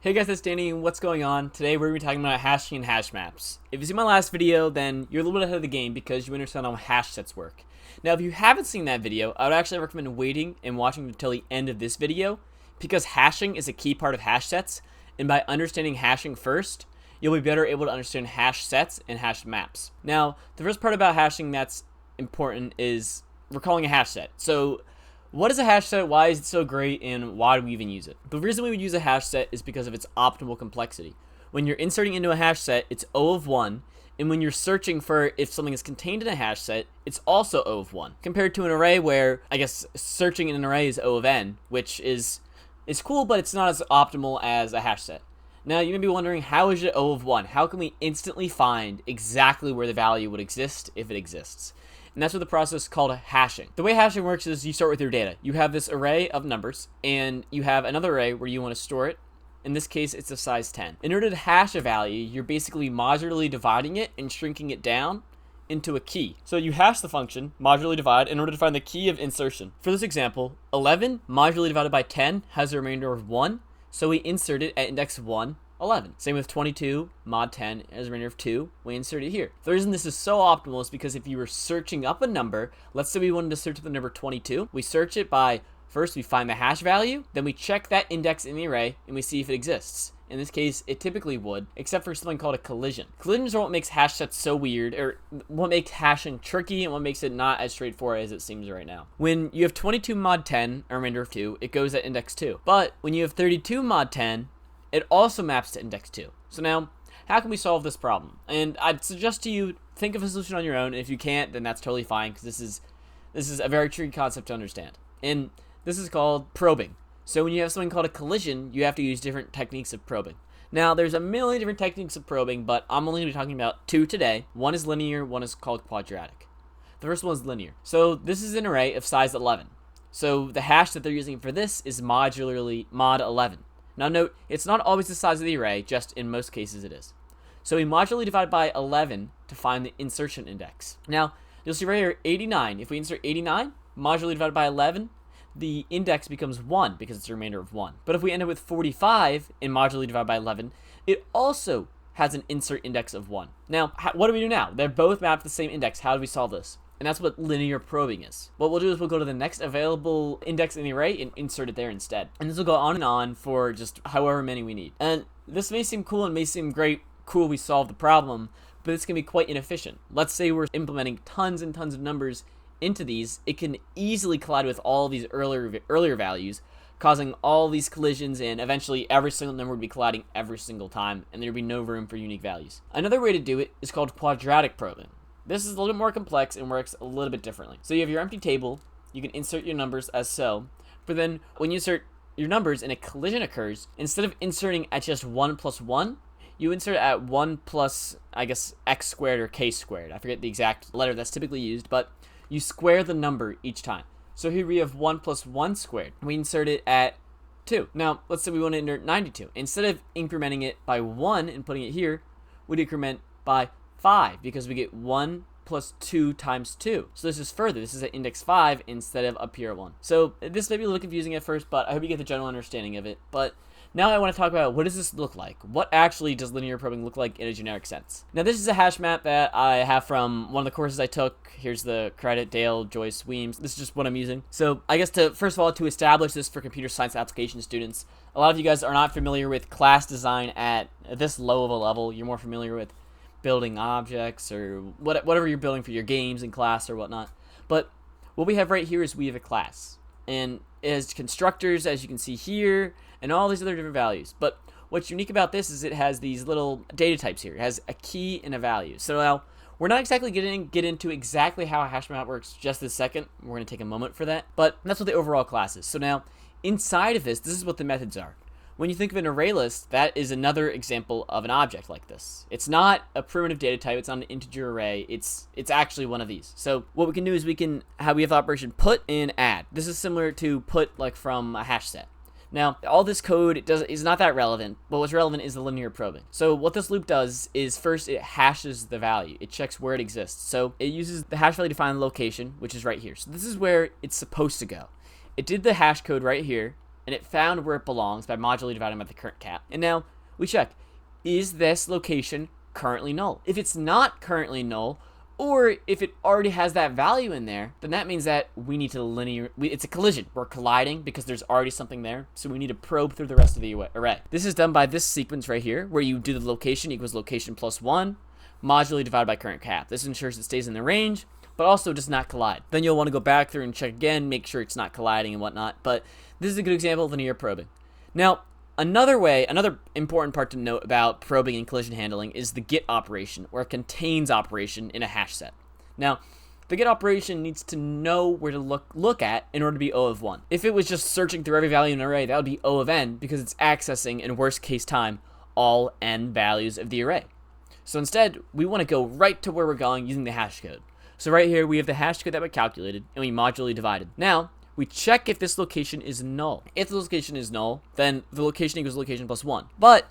Hey guys, it's Danny, and what's going on? Today we're going to be talking about hashing and hash maps. If you see my last video, then you're a little bit ahead of the game because you understand how hash sets work. Now, if you haven't seen that video, I would actually recommend waiting and watching until the end of this video because hashing is a key part of hash sets, and by understanding hashing first, you'll be better able to understand hash sets and hash maps. Now, the first part about hashing that's important is we're calling a hash set. So, what is a hash set? Why is it so great? And why do we even use it? The reason we would use a hash set is because of its optimal complexity. When you're inserting into a hash set, it's O of 1. And when you're searching for if something is contained in a hash set, it's also O of 1. Compared to an array where, I guess, searching in an array is O of n, which is cool, but it's not as optimal as a hash set. Now, you may be wondering, how is it O of 1? How can we instantly find exactly where the value would exist if it exists? And that's what the process is called hashing. The way hashing works is you start with your data. You have this array of numbers, and you have another array where you want to store it. In this case, it's of size 10. In order to hash a value, you're basically modularly dividing it and shrinking it down into a key. So you hash the function, modularly divide, in order to find the key of insertion. For this example, 11 modularly divided by 10 has a remainder of 1, so we insert it at index 1, 11. Same with 22 mod 10 as a remainder of 2, we insert it here. The reason this is so optimal is because if you were searching up a number, let's say we wanted to search the number 22, we search it by, first we find the hash value, then we check that index in the array, and we see if it exists. In this case, it typically would, except for something called a collision. Collisions are what makes hash sets so weird, or what makes hashing tricky, and what makes it not as straightforward as it seems right now. When you have 22 mod 10, a remainder of 2, it goes at index 2. But when you have 32 mod 10, it also maps to index 2. So now, how can we solve this problem? And I'd suggest to you, think of a solution on your own. And if you can't, then that's totally fine, because this is a very tricky concept to understand. And this is called probing. So when you have something called a collision, you have to use different techniques of probing. Now, there's a million different techniques of probing, but I'm only going to be talking about two today. One is linear, one is called quadratic. The first one is linear. So this is an array of size 11. So the hash that they're using for this is modularly mod 11. Now note, it's not always the size of the array, just in most cases it is. So we modularly divide by 11 to find the insertion index. Now, you'll see right here, 89. If we insert 89, modularly divided by 11, the index becomes 1 because it's a remainder of 1. But if we end up with 45 and modularly divide by 11, it also has an insert index of 1. Now, what do we do now? They're both mapped to the same index. How do we solve this? And that's what linear probing is. What we'll do is we'll go to the next available index in the array and insert it there instead. And this will go on and on for just however many we need. And this may seem cool and may seem great, cool, we solved the problem, but it's going to be quite inefficient. Let's say we're implementing tons and tons of numbers into these. It can easily collide with all these earlier values, causing all these collisions, and eventually every single number would be colliding every single time, and there'd be no room for unique values. Another way to do it is called quadratic probing. This is a little bit more complex and works a little bit differently. So you have your empty table, you can insert your numbers as so, but then when you insert your numbers and a collision occurs, instead of inserting at just 1 plus 1, you insert at 1 plus, I guess, x squared or k squared. I forget the exact letter that's typically used, but you square the number each time. So here we have 1 plus 1 squared. We insert it at 2. Now, let's say we want to enter 92. Instead of incrementing it by 1 and putting it here, we'd increment by 5 because we get 1 plus 2 times 2. So this is further. This is at index 5 instead of up here at 1. So this may be a little confusing at first, but I hope you get the general understanding of it. But now I want to talk about what does this look like? What actually does linear probing look like in a generic sense? Now this is a hash map that I have from one of the courses I took. Here's the credit, Dale, Joyce, Weems. This is just what I'm using. So I guess first of all, to establish this for computer science application students, a lot of you guys are not familiar with class design at this low of a level. You're more familiar with building objects or whatever you're building for your games in class or whatnot. But what we have right here is we have a class, and it has constructors, as you can see here, and all these other different values. But what's unique about this is it has these little data types here. It has a key and a value. So now we're not exactly get into exactly how a hash map works just this second. We're going to take a moment for that, but that's what the overall class is. So now inside of this is what the methods are. When you think of an array list, that is another example of an object like this. It's not a primitive data type. It's not an integer array. It's actually one of these. So what we can do is we have the operation put and add. This is similar to put like from a hash set. Now, all this code is not that relevant, but what's relevant is the linear probing. So what this loop does is first it hashes the value. It checks where it exists. So it uses the hash value to find the location, which is right here. So this is where it's supposed to go. It did the hash code right here, and it found where it belongs by modularly dividing by the current cap. And now we check, is this location currently null? If it's not currently null, or if it already has that value in there, then that means that we need to it's a collision. We're colliding because there's already something there, so we need to probe through the rest of the array. This is done by this sequence right here, where you do the location equals location plus 1, modularly divided by current cap. This ensures it stays in the range, but also does not collide. Then you'll want to go back through and check again, make sure it's not colliding and whatnot, but this is a good example of linear probing. Now, another important part to note about probing and collision handling is the get operation, or contains operation in a hash set. Now, the get operation needs to know where to look at in order to be O of 1. If it was just searching through every value in an array, that would be O of n, because it's accessing, in worst case time, all n values of the array. So instead, we want to go right to where we're going using the hash code. So right here, we have the hash code that we calculated, and we modularly divided. Now, we check if this location is null. If the location is null, then the location equals location plus 1. But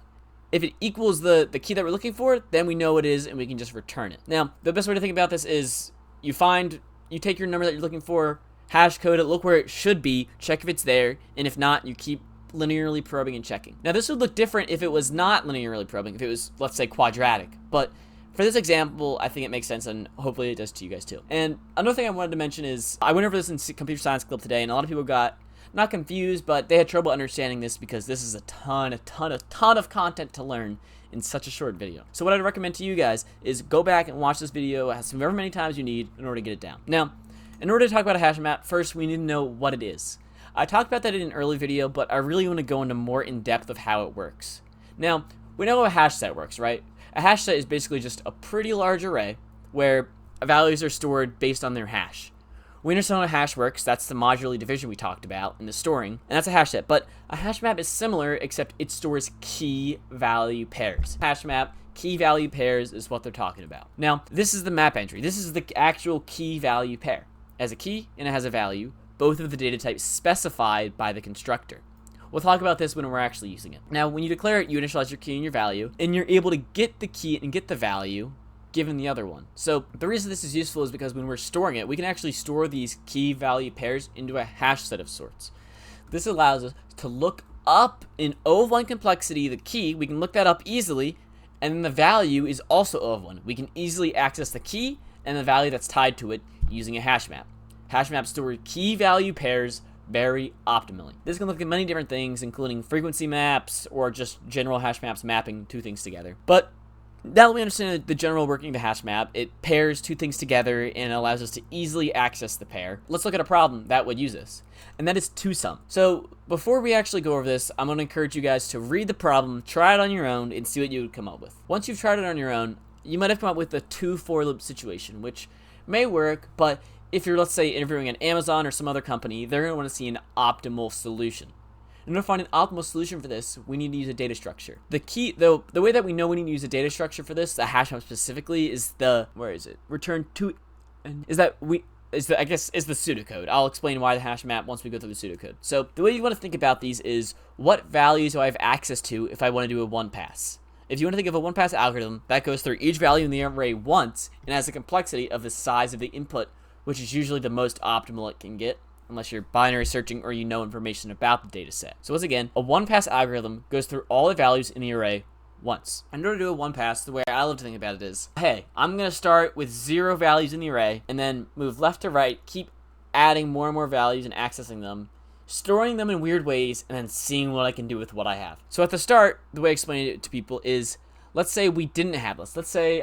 if it equals the key that we're looking for, then we know it is, and we can just return it. Now, the best way to think about this is you take your number that you're looking for, hash code it, look where it should be, check if it's there, and if not, you keep linearly probing and checking. Now, this would look different if it was not linearly probing, if it was, let's say, quadratic. But for this example, I think it makes sense, and hopefully it does to you guys too. And another thing I wanted to mention is, I went over this in Computer Science Club today, and a lot of people got not confused, but they had trouble understanding this because this is a ton of content to learn in such a short video. So what I'd recommend to you guys is go back and watch this video however many times you need in order to get it down. Now, in order to talk about a hash map, first we need to know what it is. I talked about that in an early video, but I really want to go into more in depth of how it works. Now, we know how a hash set works, right? A hash set is basically just a pretty large array where values are stored based on their hash. We understand how a hash works. That's the modularly division we talked about in the storing, and that's a hash set. But a hash map is similar, except it stores key value pairs. Hash map, key value pairs is what they're talking about. Now, this is the map entry. This is the actual key value pair. It has a key and it has a value, both of the data types specified by the constructor. We'll talk about this when we're actually using it. Now, when you declare it, you initialize your key and your value, and you're able to get the key and get the value given the other one. So the reason this is useful is because when we're storing it, we can actually store these key value pairs into a hash set of sorts. This allows us to look up in O of 1 complexity the key. We can look that up easily, and then the value is also O of 1. We can easily access the key and the value that's tied to it using a hash map. Hash maps store key value pairs very optimally. This can look at many different things, including frequency maps or just general hash maps mapping two things together. But now that we understand the general working of the hash map, it pairs two things together and allows us to easily access the pair. Let's look at a problem that would use this, and that is two-sum. So before we actually go over this, I'm going to encourage you guys to read the problem, try it on your own, and see what you would come up with. Once you've tried it on your own, you might have come up with a 2 for loop situation, which may work, but if you're, let's say, interviewing an Amazon or some other company, they're going to want to see an optimal solution. In order to find an optimal solution for this, we need to use a data structure. The key, though, the way that we know we need to use a data structure for this, the hash map specifically, is the, where is it? Return to, is the pseudocode. I'll explain why the hash map once we go through the pseudocode. So the way you want to think about these is, what values do I have access to if I want to do a one pass? If you want to think of a one-pass algorithm, that goes through each value in the array once and has a complexity of the size of the input, which is usually the most optimal it can get, unless you're binary searching or you know information about the data set. So once again, a one-pass algorithm goes through all the values in the array once. In order to do a one-pass, the way I love to think about it is, hey, I'm going to start with 0 values in the array and then move left to right, keep adding more and more values and accessing them, storing them in weird ways, and then seeing what I can do with what I have. So at the start, the way I explain it to people is, let's say we didn't have this. Let's say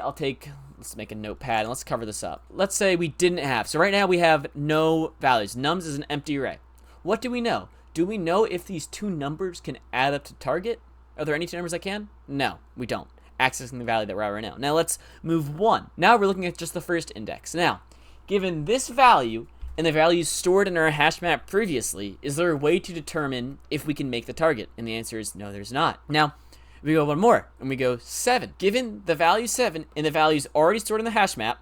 let's make a notepad and let's cover this up. Let's say we didn't have. So right now we have no values. Nums is an empty array. What do we know? Do we know if these two numbers can add up to target? Are there any two numbers that can? No, we don't. Accessing the value that we're at right now. Now let's move 1. Now we're looking at just the first index. Now, given this value and the values stored in our hash map previously, is there a way to determine if we can make the target? And the answer is no, there's not. Now, we go one more, and we go 7. Given the value 7 and the values already stored in the hash map,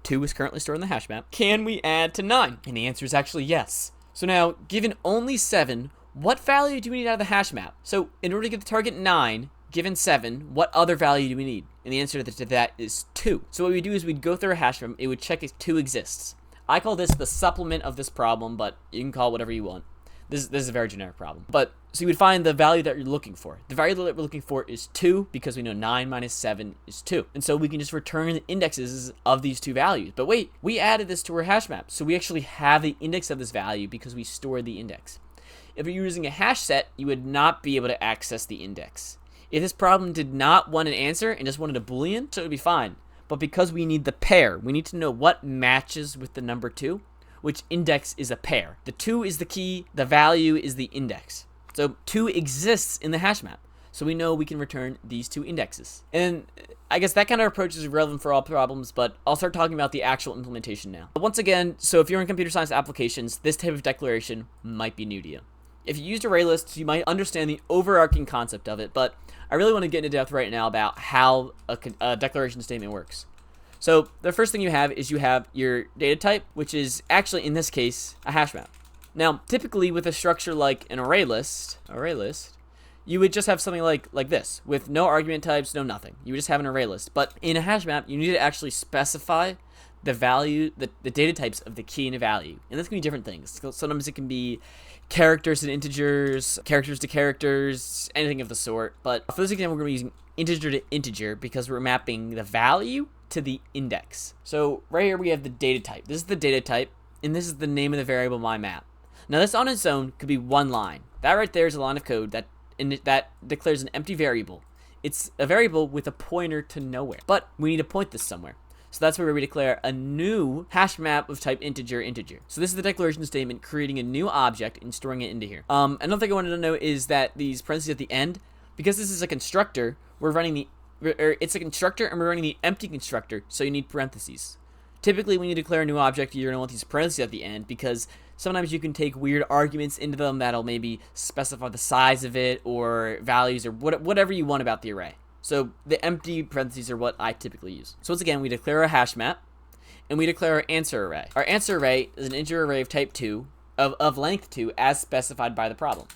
2 is currently stored in the hash map, can we add to 9? And the answer is actually yes. So now, given only 7, what value do we need out of the hash map? So in order to get the target 9, given 7, what other value do we need? And the answer to that is 2. So what we do is we'd go through a hash map, it would check if 2 exists. I call this the supplement of this problem, but you can call it whatever you want. This is a very generic problem. But so you would find the value that you're looking for. The value that we're looking for is 2 because we know 9 minus 7 is 2. And so we can just return the indexes of these two values. But wait, we added this to our hash map. So we actually have the index of this value because we stored the index. If you're using a hash set, you would not be able to access the index. If this problem did not want an answer and just wanted a Boolean, so it would be fine. But because we need the pair, we need to know what matches with the number 2, which index is a pair. The 2 is the key, the value is the index. So 2 exists in the hash map. So we know we can return these two indexes. And I guess that kind of approach is relevant for all problems, but I'll start talking about the actual implementation now. Once again, so if you're in computer science applications, this type of declaration might be new to you. If you used array lists, you might understand the overarching concept of it, but I really want to get into depth right now about how a declaration statement works. So the first thing you have is you have your data type, which is actually, in this case, a hash map. Now, typically with a structure like an array list, you would just have something like this, with no argument types, no nothing. You would just have an array list. But in a hash map, you need to actually specify the value, the data types of the key and a value. And this can be different things. Sometimes it can be characters and integers, characters to characters, anything of the sort. But for this example, we're going to be using integer to integer because we're mapping the value to the index. So right here we have the data type. This is the data type, and this is the name of the variable my map. Now this on its own could be one line. That right there is a line of code that declares an empty variable. It's a variable with a pointer to nowhere, but we need to point this somewhere. So that's where we declare a new hash map of type integer. So this is the declaration statement creating a new object and storing it into here. Another thing I wanted to know is that these parentheses at the end, because this is a constructor, it's a constructor and we're running the empty constructor, so you need parentheses. Typically, when you declare a new object, you're going to want these parentheses at the end because sometimes you can take weird arguments into them that'll maybe specify the size of it or values or whatever you want about the array. So the empty parentheses are what I typically use. So once again, we declare a hash map and we declare our answer array. Our answer array is an integer array of type 2, of length 2 as specified by the problem.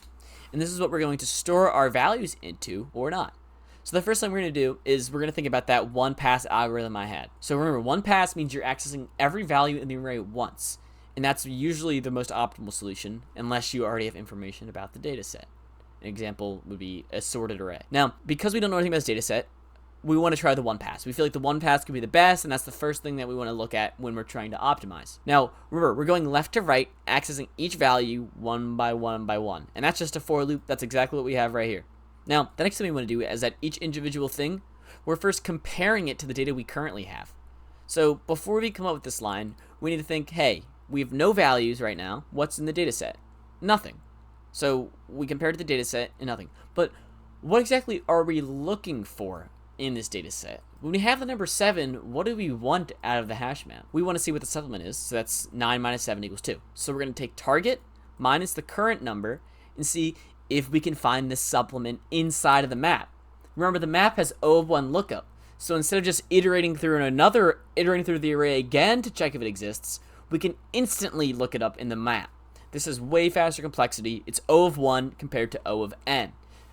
And this is what we're going to store our values into or not. So the first thing we're going to do is we're going to think about that one pass algorithm I had. So remember, one pass means you're accessing every value in the array once. And that's usually the most optimal solution unless you already have information about the data set. An example would be a sorted array. Now, because we don't know anything about this data set, we want to try the one pass. We feel like the one pass could be the best, and that's the first thing that we want to look at when we're trying to optimize. Now, remember, we're going left to right, accessing each value one by one by one. And that's just a for loop. That's exactly what we have right here. Now, the next thing we want to do is that each individual thing, we're first comparing it to the data we currently have. So before we come up with this line, we need to think, hey, we have no values right now. What's in the data set? Nothing. So we compare to the data set and nothing. But what exactly are we looking for in this data set? When we have the number 7, what do we want out of the hash map? We want to see what the supplement is. So that's 9 minus 7 equals 2. So we're going to take target minus the current number and see if we can find the supplement inside of the map. Remember, the map has O of 1 lookup. So instead of just iterating through the array again to check if it exists, we can instantly look it up in the map. This is way faster complexity. It's O of 1 compared to O of n.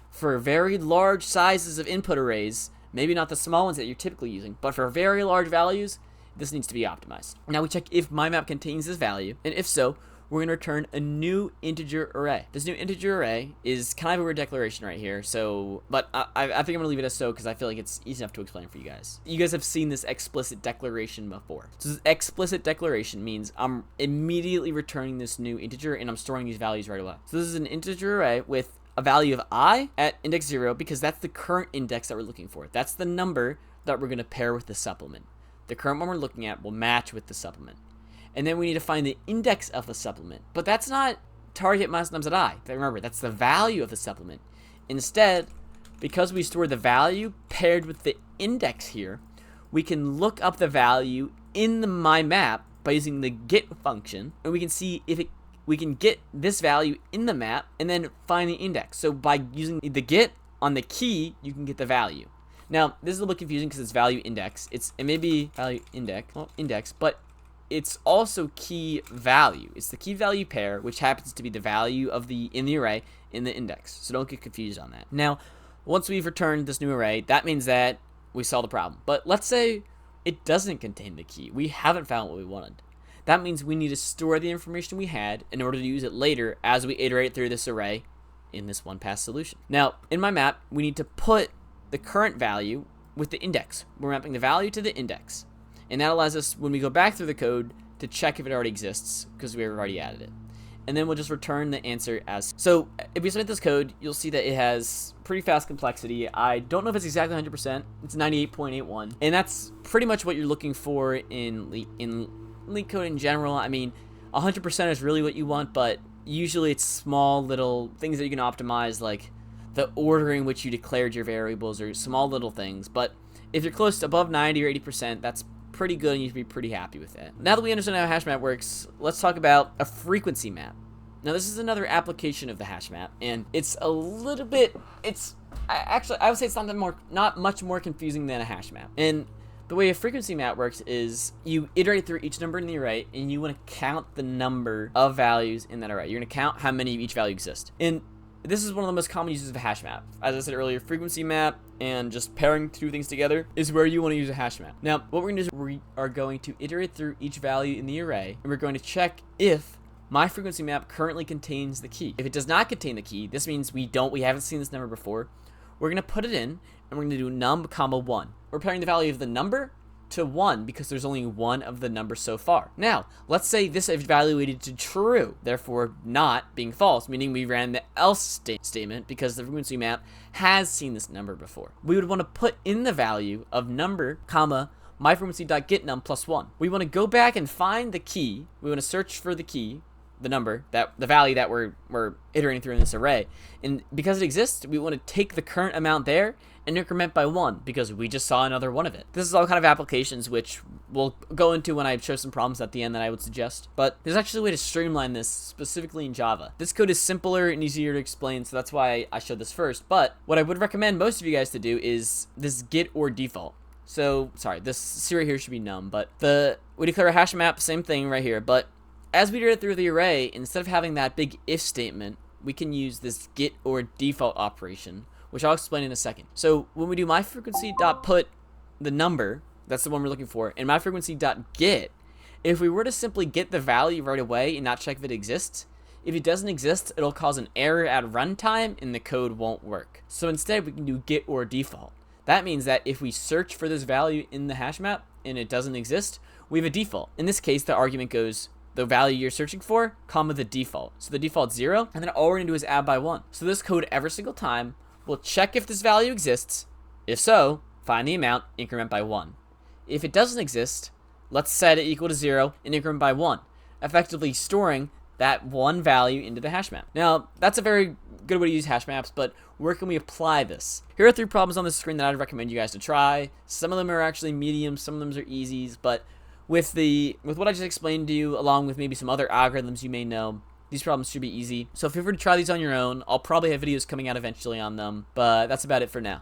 For very large sizes of input arrays, maybe not the small ones that you're typically using, but for very large values, this needs to be optimized. Now we check if my map contains this value, and if so, we're going to return a new integer array. This new integer array is kind of a weird declaration right here, but I think I'm going to leave it as so because I feel like it's easy enough to explain for you guys. You guys have seen this explicit declaration before. So this explicit declaration means I'm immediately returning this new integer and I'm storing these values right away. So this is an integer array with a value of I at index 0 because that's the current index that we're looking for. That's the number that we're going to pair with the supplement. The current one we're looking at will match with the supplement. And then we need to find the index of the supplement. But that's not target minus nums at I. Remember, that's the value of the supplement. Instead, because we store the value paired with the index here, we can look up the value in the my map by using the get function, and we can see if we can get this value in the map and then find the index. So by using the get on the key, you can get the value. Now, this is a little bit confusing because it's value index. It may be value index, but it's also key value. It's the key value pair, which happens to be the value of in the array in the index. So don't get confused on that. Now, once we've returned this new array, that means that we solved the problem. But let's say it doesn't contain the key. We haven't found what we wanted. That means we need to store the information we had in order to use it later as we iterate through this array in this one-pass solution. Now, in my map, we need to put the current value with the index. We're mapping the value to the index. And that allows us, when we go back through the code, to check if it already exists, because we've already added it. And then we'll just return the answer as. So if we submit this code, you'll see that it has pretty fast complexity. I don't know if it's exactly 100%. It's 98.81. And that's pretty much what you're looking for in LeetCode in general. I mean, 100% is really what you want, but usually it's small little things that you can optimize, like the order in which you declared your variables, or small little things. But if you're close to above 90 or 80%, that's pretty good, and you should be pretty happy with it. Now that we understand how HashMap works, let's talk about a frequency map. Now this is another application of the HashMap, and it's a little bit, I would say it's not much more confusing than a HashMap. And the way a frequency map works is you iterate through each number in the array, and you want to count the number of values in that array. You're going to count how many of each value exist. And this is one of the most common uses of a hash map. As I said earlier, frequency map and just pairing two things together is where you want to use a hash map. Now, what we're going to do is we are going to iterate through each value in the array, and we're going to check if my frequency map currently contains the key. If it does not contain the key, this means we haven't seen this number before. We're going to put it in, and we're going to do num, 1. We're pairing the value of the number to 1 because there's only one of the numbers so far. Now, let's say this evaluated to true, therefore not being false, meaning we ran the else statement because the frequency map has seen this number before. We would want to put in the value of number, comma, myFrequency.getNum plus 1. We want to go back and find the key. We want to search for the key, the number, the value that we're iterating through in this array. And because it exists, we want to take the current amount there and increment by 1 because we just saw another one of it. This is all kind of applications which we'll go into when I show some problems at the end that I would suggest. But there's actually a way to streamline this specifically in Java. This code is simpler and easier to explain, so that's why I showed this first. But what I would recommend most of you guys to do is this get or default. So, sorry, this C right here should be num, but we declare a hash map, same thing right here. But as we iterate through the array, instead of having that big if statement, we can use this get or default operation, which I'll explain in a second. So when we do myFrequency.put the number, that's the one we're looking for, and myFrequency.get, if we were to simply get the value right away and not check if it exists, if it doesn't exist, it'll cause an error at runtime and the code won't work. So instead we can do get or default. That means that if we search for this value in the hash map and it doesn't exist, we have a default. In this case, the argument goes the value you're searching for, comma the default. So the default's 0, and then all we're gonna do is add by 1. So this code every single time will check if this value exists. If so, find the amount, increment by 1. If it doesn't exist, let's set it equal to 0 and increment by 1, effectively storing that one value into the hash map. Now, that's a very good way to use hash maps, but where can we apply this? Here are 3 problems on the screen that I'd recommend you guys to try. Some of them are actually medium, some of them are easies, but with what I just explained to you, along with maybe some other algorithms you may know, these problems should be easy. So feel free to try these on your own. I'll probably have videos coming out eventually on them, but that's about it for now.